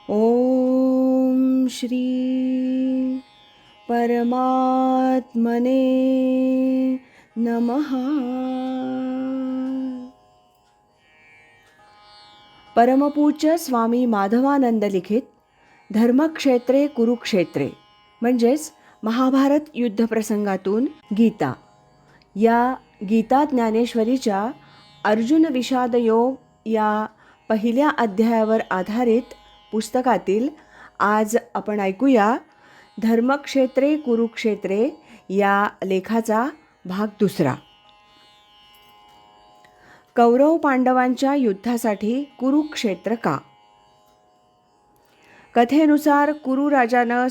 ओम श्री परमात्मने नमः. परमपूज्य स्वामी माधवानंद लिखित धर्मक्षेत्रे कुरुक्षेत्रे म्हणजेच महाभारत युद्धप्रसंगातून गीता या गीता ज्ञानेश्वरीच्या अर्जुन विषाद योग या पहिल्या अध्यायावर आधारित पुस्तकातील आज आपण ऐकूया धर्मक्षेत्रे कुरुक्षेत्रे या लेखाचा भाग दुसरा. कौरव पांडवांच्या युद्धासाठी कुरुक्षेत्र का? कथेनुसार कुरु राजानं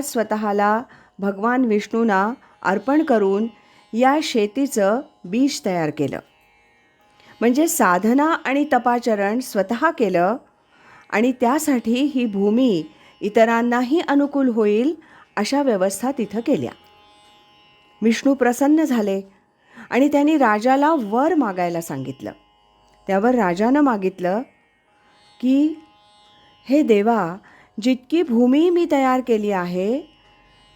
स्वतःला भगवान विष्णूंना अर्पण करून या शेतीचं बीज तयार केलं. म्हणजे साधना आणि तपाचरण स्वतः केलं आणि त्यासाठी ही भूमी इतरांनाही अनुकूल होईल अशा व्यवस्था तिथं केल्या. विष्णू प्रसन्न झाले आणि त्यांनी राजाला वर मागायला सांगितलं. त्यावर राजानं मागितलं की हे देवा, जितकी भूमी मी तयार केली आहे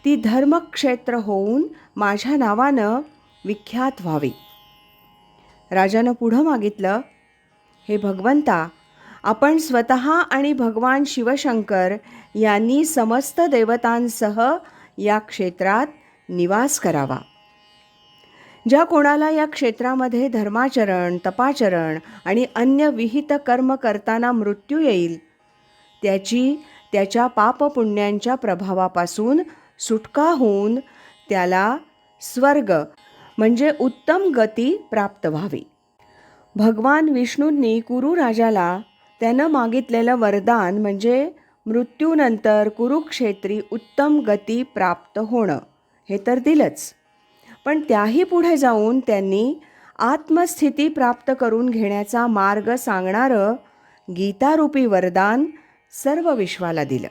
ती धर्मक्षेत्र होऊन माझ्या नावानं विख्यात व्हावी. राजानं पुढं मागितलं, हे भगवंता, आपण स्वतः आणि भगवान शिवशंकर यांनी समस्त देवतांसह या क्षेत्रात निवास करावा. ज्या कोणाला या क्षेत्रामध्ये धर्माचरण, तपाचरण आणि अन्य विहित कर्म करताना मृत्यू येईल त्याची त्याच्या पापपुण्यांच्या प्रभावापासून सुटका होऊन त्याला स्वर्ग म्हणजे उत्तम गती प्राप्त व्हावी. भगवान विष्णूंनी कुरु राजाला त्यानं मागितलेलं वरदान म्हणजे मृत्यूनंतर कुरुक्षेत्री उत्तम गती प्राप्त होणं हे तर दिलंच, पण त्याही पुढे जाऊन त्यांनी आत्मस्थिती प्राप्त करून घेण्याचा मार्ग सांगणारं गीतारूपी वरदान सर्व विश्वाला दिलं.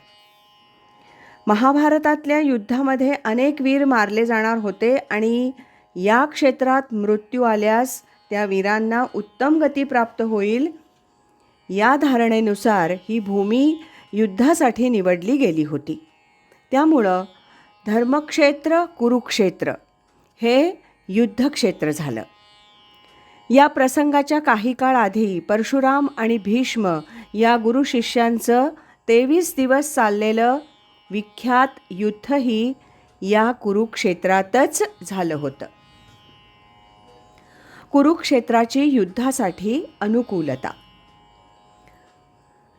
महाभारतातल्या युद्धामध्ये अनेक वीर मारले जाणार होते आणि या क्षेत्रात मृत्यू आल्यास त्या वीरांना उत्तम गती प्राप्त होईल या धारणेनुसार ही भूमी युद्धासाठी निवडली गेली होती. त्यामुळं धर्मक्षेत्र कुरुक्षेत्र हे युद्धक्षेत्र झालं. या प्रसंगाच्या काही काळ आधी परशुराम आणि भीष्म या गुरुशिष्यांचं 23 दिवस चाललेलं विख्यात युद्धही या कुरुक्षेत्रातच झालं होतं. कुरुक्षेत्राची युद्धासाठी अनुकूलता.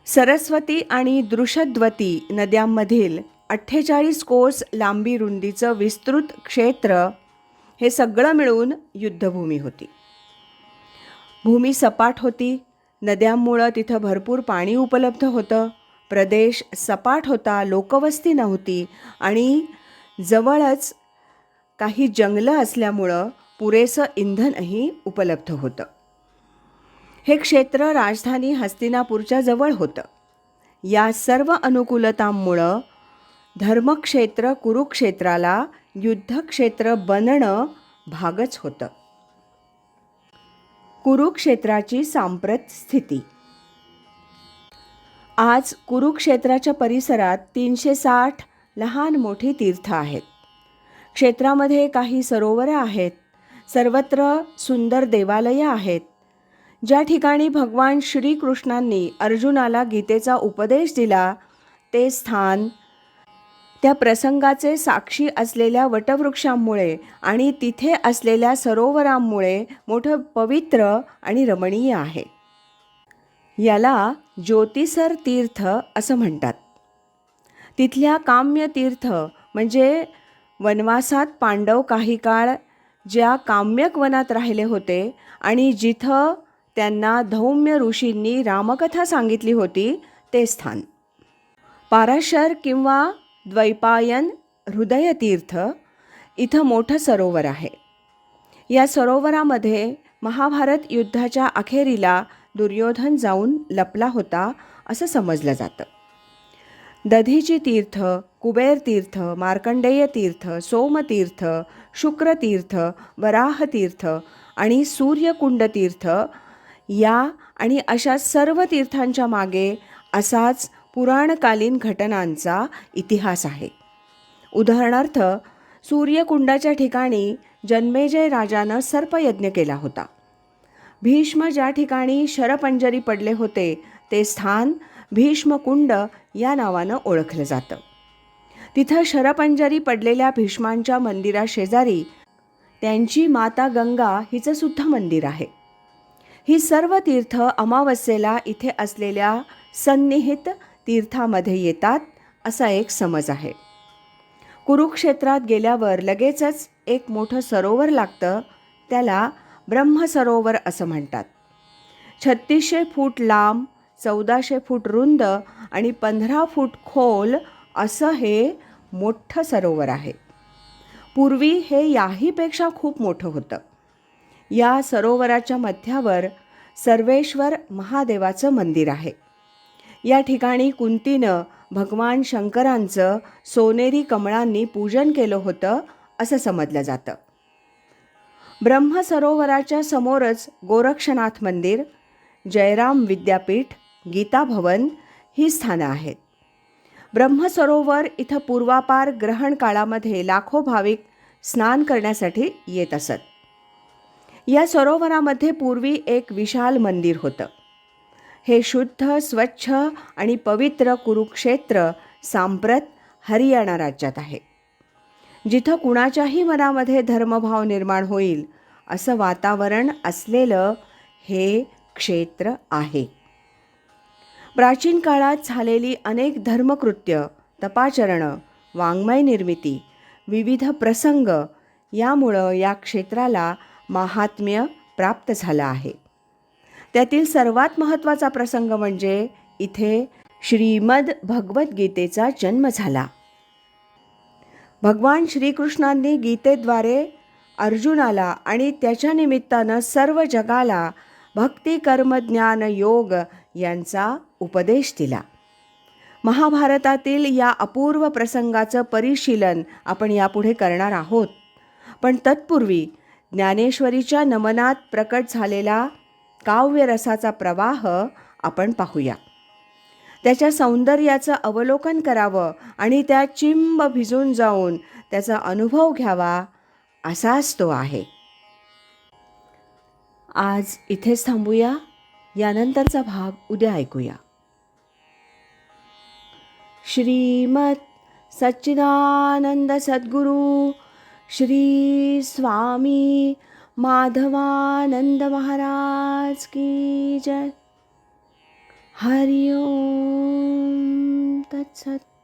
सरस्वती आणि दृषद्वती नद्यांमधील 48 कोस लांबी रुंदीचं विस्तृत क्षेत्र हे सगळं मिळून युद्धभूमी होती. भूमी सपाट होती. नद्यांमुळं तिथं भरपूर पाणी उपलब्ध होतं. प्रदेश सपाट होता, लोकवस्ती नव्हती आणि जवळच काही जंगलं असल्यामुळं पुरेसं इंधनही उपलब्ध होतं. हे क्षेत्र राजधानी हस्तिनापूरच्या जवळ होतं. या सर्व अनुकूलतांमुळं धर्मक्षेत्र कुरुक्षेत्राला युद्धक्षेत्र बनणं भागच होतं. कुरुक्षेत्राची सांप्रत स्थिती. आज कुरुक्षेत्राच्या परिसरात 360 लहान मोठी तीर्थ आहेत. क्षेत्रामध्ये काही सरोवरं आहेत. सर्वत्र सुंदर देवालये आहेत. ज्या ठिकाणी भगवान श्रीकृष्णांनी अर्जुनाला गीतेचा उपदेश दिला ते स्थान त्या प्रसंगाचे साक्षी असलेल्या वटवृक्षांमुळे आणि तिथे असलेल्या सरोवरांमुळे मोठं पवित्र आणि रमणीय आहे. याला ज्योतिसर तीर्थ असं म्हणतात. तिथल्या काम्य तीर्थ म्हणजे वनवासात पांडव काही काळ ज्या काम्यक वनात राहिले होते आणि जिथं त्यांना धौम्य ऋषींनी रामकथा सांगितली होती ते स्थान. पाराशर किंवा द्वैपायन हृदयतीर्थ इथं मोठं सरोवर आहे. या सरोवरामध्ये महाभारत युद्धाच्या अखेरीला दुर्योधन जाऊन लपला होता असं समजलं जातं. दधीची तीर्थ, कुबेर तीर्थ, मार्कंडेय तीर्थ, सोमतीर्थ, शुक्रतीर्थ, वराहतीर्थ आणि सूर्यकुंड तीर्थ या आणि अशा सर्व तीर्थांच्या मागे असाच पुराणकालीन घटनांचा इतिहास आहे. उदाहरणार्थ, सूर्यकुंडाच्या ठिकाणी जन्मेजय राजानं सर्पयज्ञ केला होता. भीष्म ज्या ठिकाणी शरपंजरी पडले होते ते स्थान भीष्मकुंड या नावानं ओळखलं जातं. तिथं शरपंजरी पडलेल्या भीष्मांच्या मंदिराशेजारी त्यांची माता गंगा हिचं सुद्धा मंदिर आहे. ही सर्व तीर्थ अमावस्येला इथे असलेल्या सन्निहित तीर्थामध्ये येतात असा एक समज आहे. कुरुक्षेत्रात गेल्यावर लगेचच एक मोठं सरोवर लागतं, त्याला ब्रह्मसरोवर असं म्हणतात. 3600 फूट लांब, 1400 फूट रुंद आणि 15 फूट खोल असं हे मोठं सरोवर आहे. पूर्वी हे याहीपेक्षा खूप मोठं होतं. या सरोवराच्या मध्यावर सर्वेश्वर महादेवाचं मंदिर आहे. या ठिकाणी कुंतीनं भगवान शंकरांचं सोनेरी कमळांनी पूजन केलं होतं असं समजलं जातं. ब्रह्मसरोवराच्या समोरच गोरक्षनाथ मंदिर, जयराम विद्यापीठ, गीता भवन ही स्थानं आहेत. ब्रह्मसरोवर इथं पूर्वापार ग्रहण काळामध्ये लाखो भाविक स्नान करण्यासाठी येत असत. या सरोवरामध्ये पूर्वी एक विशाल मंदिर होतं. हे शुद्ध, स्वच्छ आणि पवित्र कुरुक्षेत्र सांप्रत हरियाणा राज्यात आहे. जिथं कुणाच्याही मनामध्ये धर्मभाव निर्माण होईल असं वातावरण असलेलं हे क्षेत्र आहे. प्राचीन काळात झालेली अनेक धर्मकृत्य, तपाचरणं, वाङ्मय निर्मिती, विविध प्रसंग यामुळं या क्षेत्राला माहात्म्य प्राप्त झालं आहे. त्यातील सर्वात महत्त्वाचा प्रसंग म्हणजे इथे श्रीमद भगवद्गीतेचा जन्म झाला. भगवान श्रीकृष्णांनी गीतेद्वारे अर्जुनाला आणि त्याच्या निमित्तानं सर्व जगाला भक्ती, कर्म, ज्ञान, योग यांचा उपदेश दिला. महाभारतातील या अपूर्व प्रसंगाचं परिशीलन आपण यापुढे करणार आहोत. पण तत्पूर्वी ज्ञानेश्वरीच्या नमनात प्रकट झालेला काव्यरसाचा प्रवाह आपण पाहूया. त्याच्या सौंदर्याचं अवलोकन करावं आणि त्यात चिंब भिजून जाऊन त्याचा अनुभव घ्यावा असाच तो आहे. आज इथेच थांबूया. यानंतरचा भाग उद्या ऐकूया. श्रीमद सच्चिदानंद सद्गुरु श्री स्वामी माधवानंद महाराज की जय. हरि ओम तत्सत.